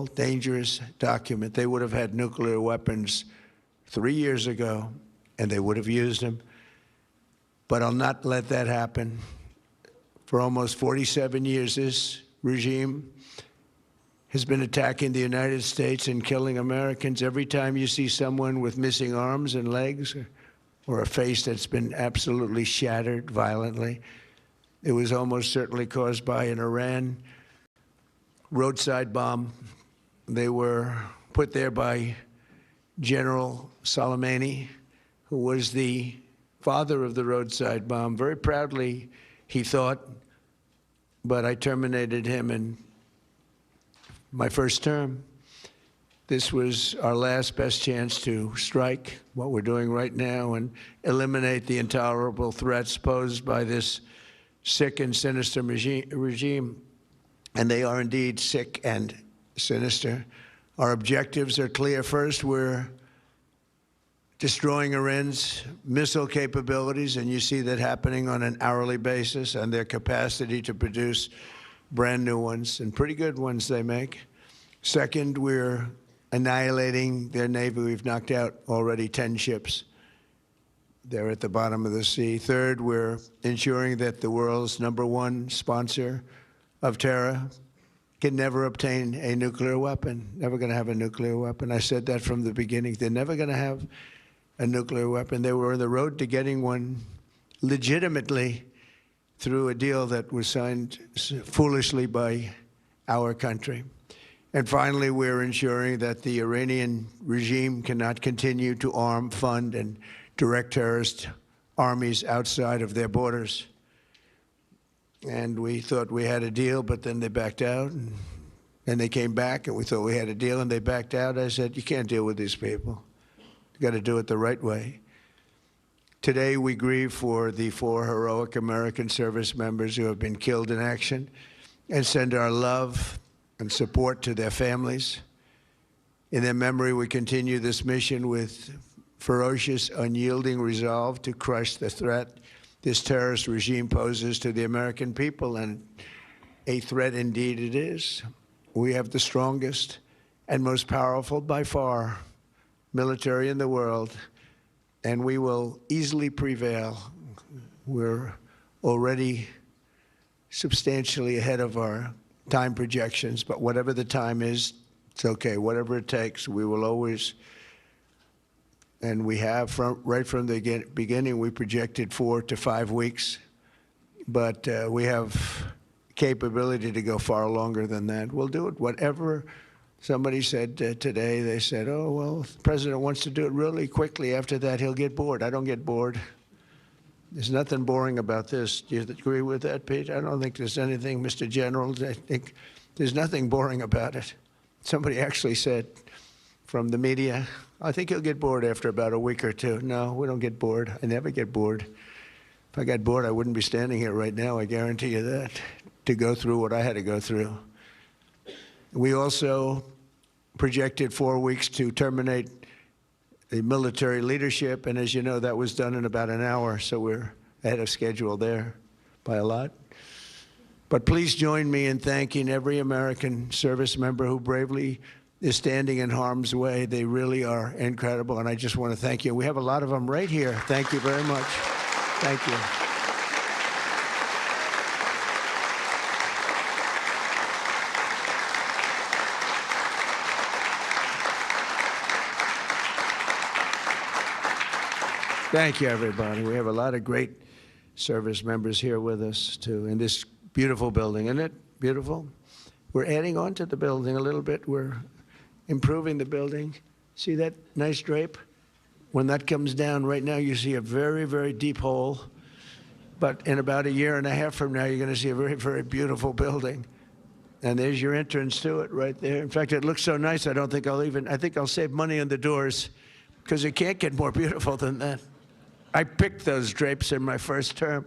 dangerous document. They would have had nuclear weapons 3 years ago, and they would have used them. But I'll not let that happen. For almost 47 years, this regime has been attacking the United States and killing Americans. Every time you see someone with missing arms and legs or a face that's been absolutely shattered violently, it was almost certainly caused by an Iran roadside bomb. They were put there by General Soleimani, who was the father of the roadside bomb. Very proudly, he thought, but I terminated him in my first term. This was our last best chance to strike what we're doing right now and eliminate the intolerable threats posed by this sick and sinister regime. And they are indeed sick and sinister. Our objectives are clear. First, we're destroying Iran's missile capabilities, and you see that happening on an hourly basis, and their capacity to produce brand new ones, and pretty good ones they make. Second, we're annihilating their Navy. We've knocked out already 10 ships. They're at the bottom of the sea. Third, we're ensuring that the world's #1 sponsor of terror can never obtain a nuclear weapon, never going to have a nuclear weapon. I said that from the beginning. They're never going to have a nuclear weapon. They were on the road to getting one legitimately through a deal that was signed foolishly by our country. And finally, we're ensuring that the Iranian regime cannot continue to arm, fund, and direct terrorist armies outside of their borders. And we thought we had a deal, but then they backed out. And they came back, and we thought we had a deal, and they backed out. I said, you can't deal with these people. You got to do it the right way. Today, we grieve for the 4 heroic American service members who have been killed in action and send our love and support to their families. In their memory, we continue this mission with ferocious, unyielding resolve to crush the threat this terrorist regime poses to the American people, and a threat indeed it is. We have the strongest and most powerful, by far, military in the world, and we will easily prevail. We're already substantially ahead of our time projections, but whatever the time is, it's okay. Whatever it takes, we will always. And we have, right from the beginning, we projected 4 to 5 weeks. But we have capability to go far longer than that. We'll do it. Whatever somebody said today, they said, oh, well, the president wants to do it really quickly. After that, he'll get bored. I don't get bored. There's nothing boring about this. Do you agree with that, Pete? I don't think there's anything, Mr. General. I think there's nothing boring about it. Somebody actually said from the media, I think he'll get bored after about a week or two. No, we don't get bored. I never get bored. If I got bored, I wouldn't be standing here right now, I guarantee you that, to go through what I had to go through. We also projected 4 weeks to terminate the military leadership, and as you know, that was done in about an hour, so we're ahead of schedule there by a lot. But please join me in thanking every American service member who bravely is standing in harm's way. They really are incredible, and I just want to thank you. We have a lot of them right here. Thank you very much. Thank you. Thank you, everybody. We have a lot of great service members here with us, too, in this beautiful building. Isn't it beautiful? We're adding on to the building a little bit. We're improving the building. See that nice drape? When that comes down, right now you see a very, very deep hole. But in about a year and a half from now, you're going to see a very, very beautiful building. And there's your entrance to it right there. In fact, it looks so nice, I think I'll save money on the doors, because it can't get more beautiful than that. I picked those drapes in my first term.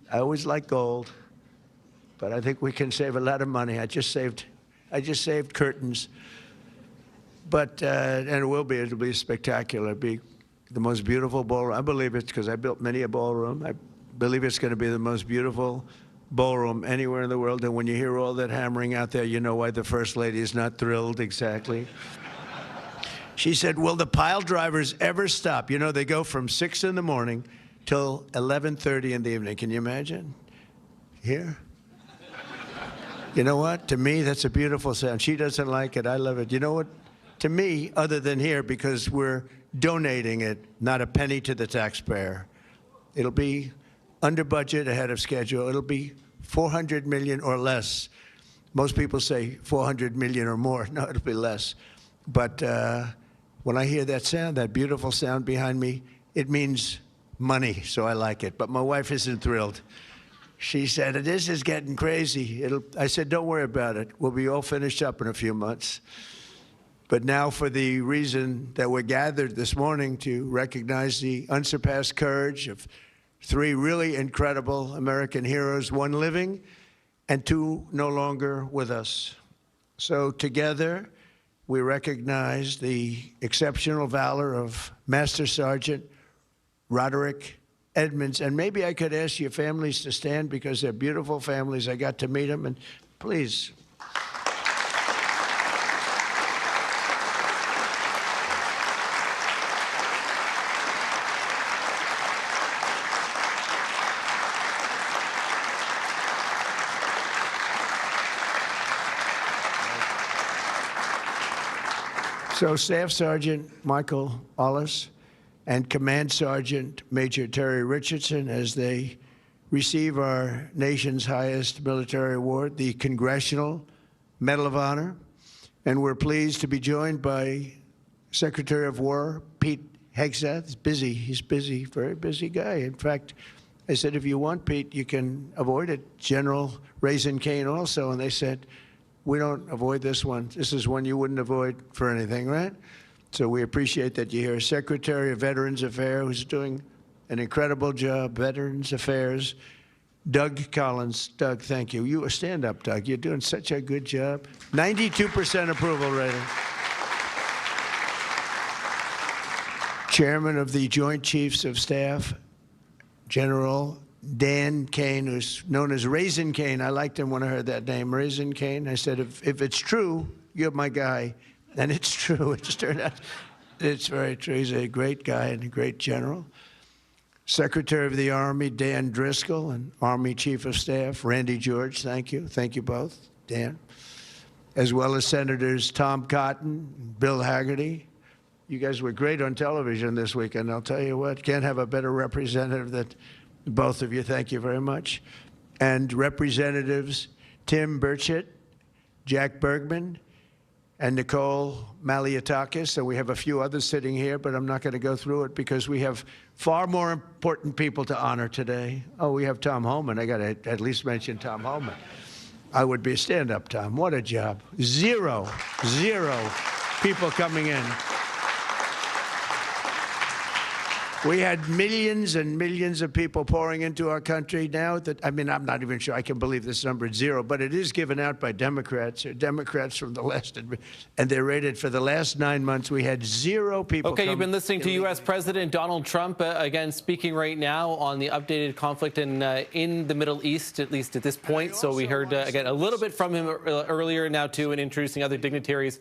I always like gold, but I think we can save a lot of money. I just saved curtains. But, and it'll be spectacular. It'll be the most beautiful ballroom. I believe it's because I built many a ballroom. I believe it's going to be the most beautiful ballroom anywhere in the world. And when you hear all that hammering out there, you know why the First Lady is not thrilled exactly. She said, will the pile drivers ever stop? You know, they go from 6 in the morning till 11:30 in the evening. Can you imagine? Here? You know what? To me, that's a beautiful sound. She doesn't like it. I love it. You know what? To me, other than here, because we're donating it, not a penny to the taxpayer. It'll be under budget, ahead of schedule. It'll be $400 million or less. Most people say $400 million or more. No, it'll be less. But when I hear that sound, that beautiful sound behind me, it means money, so I like it. But my wife isn't thrilled. She said, this is getting crazy. I said, don't worry about it. We'll be all finished up in a few months. But now for the reason that we're gathered this morning to recognize the unsurpassed courage of 3 really incredible American heroes, 1 living and 2 no longer with us. So together, we recognize the exceptional valor of Master Sergeant Roderick Edmonds. And maybe I could ask your families to stand because they're beautiful families. I got to meet them, and please. So Staff Sergeant Michael Ollis and Command Sergeant Major Terry Richardson, as they receive our nation's highest military award, the Congressional Medal of Honor. And we're pleased to be joined by Secretary of War Pete Hegseth. He's busy. He's busy, very busy guy. In fact, I said, if you want, Pete, you can avoid it. General Raisin Kane also. And they said, we don't avoid this one. This is one you wouldn't avoid for anything, right? So we appreciate that you're here. Secretary of Veterans Affairs, who's doing an incredible job, Veterans Affairs, Doug Collins. Doug, thank you. You stand up, Doug. You're doing such a good job. 92% approval rating. Chairman of the Joint Chiefs of Staff, General Dan Kane, who's known as Raisin Kane. I liked him when I heard that name, Raisin Kane. I said, if it's true, you're my guy. And it's true. It just turned out it's very true. He's a great guy and a great general. Secretary of the Army, Dan Driscoll, and Army Chief of Staff, Randy George. Thank you. Thank you both, Dan. As well as Senators Tom Cotton, Bill Hagerty. You guys were great on television this weekend. I'll tell you what, can't have a better representative than both of you. Thank you very much. And Representatives Tim Burchett, Jack Bergman, and Nicole Malliotakis. So we have a few others sitting here, but I'm not going to go through it because we have far more important people to honor today. Oh, we have Tom Homan. I got to at least mention Tom Homan. I would be a stand-up, Tom. What a job. Zero people coming in. We had millions and millions of people pouring into our country now. I mean, I'm not even sure I can believe this number is 0, but it is given out by Democrats. Democrats from the last, and they're rated for the last 9 months. We had 0 people. Okay, you've been listening to U.S. President Donald Trump, again, speaking right now on the updated conflict in the Middle East, at least at this point. So we heard, again, a little bit from him earlier now, too, and introducing other dignitaries.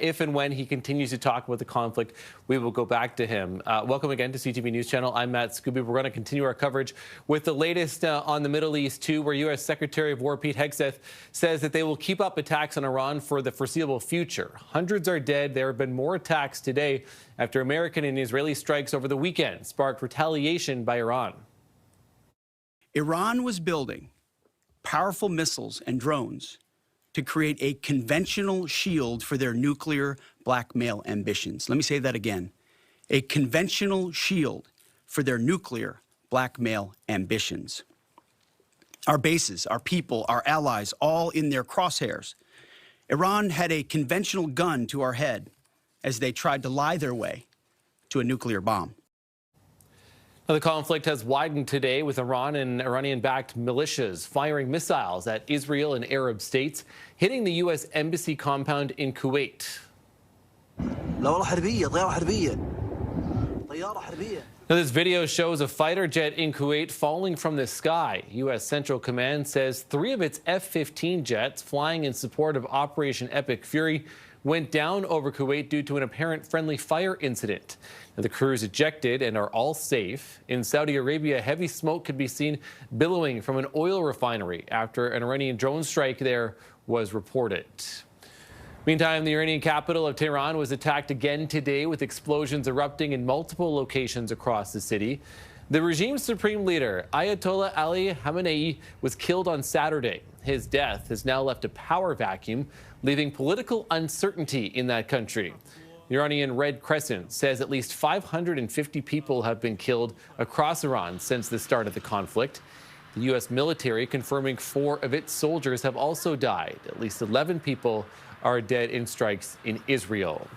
If and when he continues to talk about the conflict, we will go back to him. Welcome again to CTV News Channel. I'm Matt Scooby. We're going to continue our coverage with the latest on the Middle East, too, where U.S. Secretary of War Pete Hegseth says that they will keep up attacks on Iran for the foreseeable future. Hundreds are dead. There have been more attacks today after American and Israeli strikes over the weekend sparked retaliation by Iran. Iran was building powerful missiles and drones to create a conventional shield for their nuclear blackmail ambitions. Let me say that again. A conventional shield for their nuclear blackmail ambitions. Our bases, our people, our allies, all in their crosshairs. Iran had a conventional gun to our head as they tried to lie their way to a nuclear bomb. Now, the conflict has widened today with Iran and Iranian-backed militias firing missiles at Israel and Arab states, hitting the U.S. Embassy compound in Kuwait. Now, this video shows a fighter jet in Kuwait falling from the sky. U.S. Central Command says 3 of its F-15 jets flying in support of Operation Epic Fury went down over Kuwait due to an apparent friendly fire incident. Now, the crews ejected and are all safe. In Saudi Arabia, heavy smoke could be seen billowing from an oil refinery after an Iranian drone strike there was reported. Meantime, the Iranian capital of Tehran was attacked again today with explosions erupting in multiple locations across the city. The regime's supreme leader, Ayatollah Ali Khamenei, was killed on Saturday. His death has now left a power vacuum, leaving political uncertainty in that country. The Iranian Red Crescent says at least 550 people have been killed across Iran since the start of the conflict. The U.S. military confirming 4 of its soldiers have also died. At least 11 people are dead in strikes in Israel.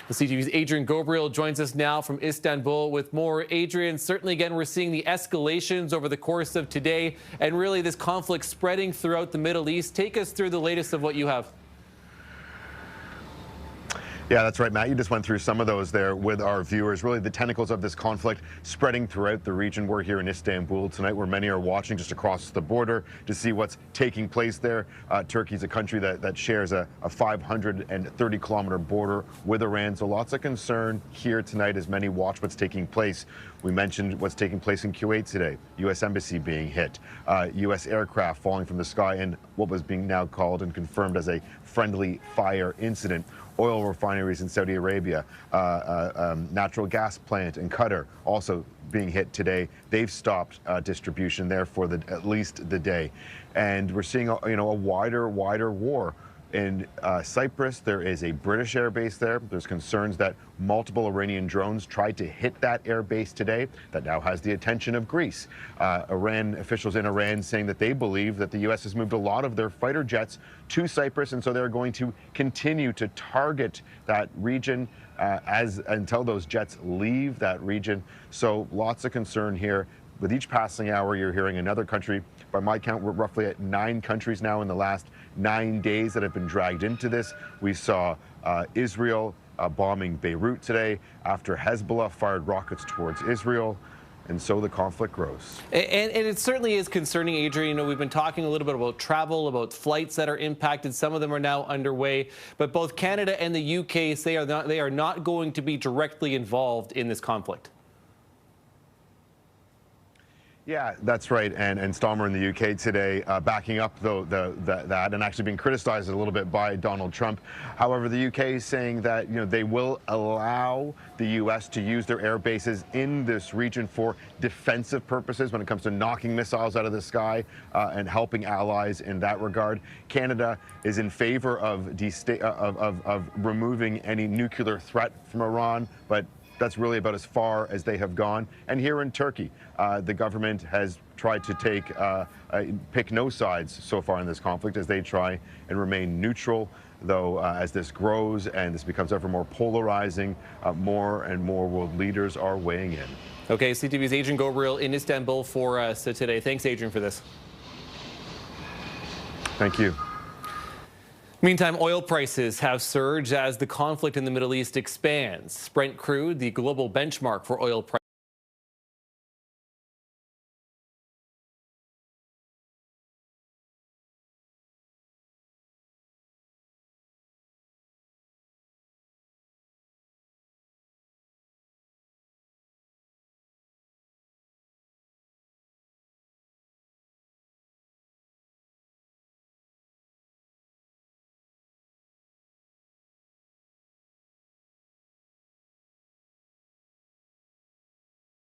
The CTV's Adrian Gobriel joins us now from Istanbul with more. Adrian, certainly again, we're seeing the escalations over the course of today and really this conflict spreading throughout the Middle East. Take us through the latest of what you have. Yeah, that's right, Matt. You just went through some of those there with our viewers. Really, the tentacles of this conflict spreading throughout the region. We're here in Istanbul tonight, where many are watching just across the border to see what's taking place there. Turkey's a country that shares a 530-kilometer border with Iran, so lots of concern here tonight as many watch what's taking place. We mentioned what's taking place in Kuwait today, U.S. Embassy being hit, U.S. aircraft falling from the sky, and what was being now called and confirmed as a friendly fire incident. Oil refineries in Saudi Arabia, natural gas plant in Qatar also being hit today. They've stopped distribution there for at least the day, and we're seeing a wider war. In Cyprus, there is a British air base there. There's concerns that multiple Iranian drones tried to hit that air base today. That now has the attention of Greece. Officials in Iran saying that they believe that the U.S. has moved a lot of their fighter jets to Cyprus, and so they're going to continue to target that region until those jets leave that region. So lots of concern here. With each passing hour, you're hearing another country. By my count, we're roughly at 9 countries now in the last 9 days that have been dragged into this. We saw Israel bombing Beirut today after Hezbollah fired rockets towards Israel. And so the conflict grows. And it certainly is concerning, Adrian. You know, we've been talking a little bit about travel, about flights that are impacted. Some of them are now underway. But both Canada and the UK say they are not going to be directly involved in this conflict. Yeah, that's right. And Stalmer in the UK today backing up that and actually being criticized a little bit by Donald Trump. However, the UK is saying that they will allow the US to use their air bases in this region for defensive purposes when it comes to knocking missiles out of the sky and helping allies in that regard. Canada is in favor of removing any nuclear threat from Iran, but that's really about as far as they have gone. And here in Turkey, the government has tried to pick no sides so far in this conflict as they try and remain neutral, though as this grows and this becomes ever more polarizing, more and more world leaders are weighing in. Okay, CTV's Adrian Gobriel in Istanbul for us today. Thanks, Adrian, for this. Thank you. Meantime, oil prices have surged as the conflict in the Middle East expands. Brent crude, the global benchmark for oil prices,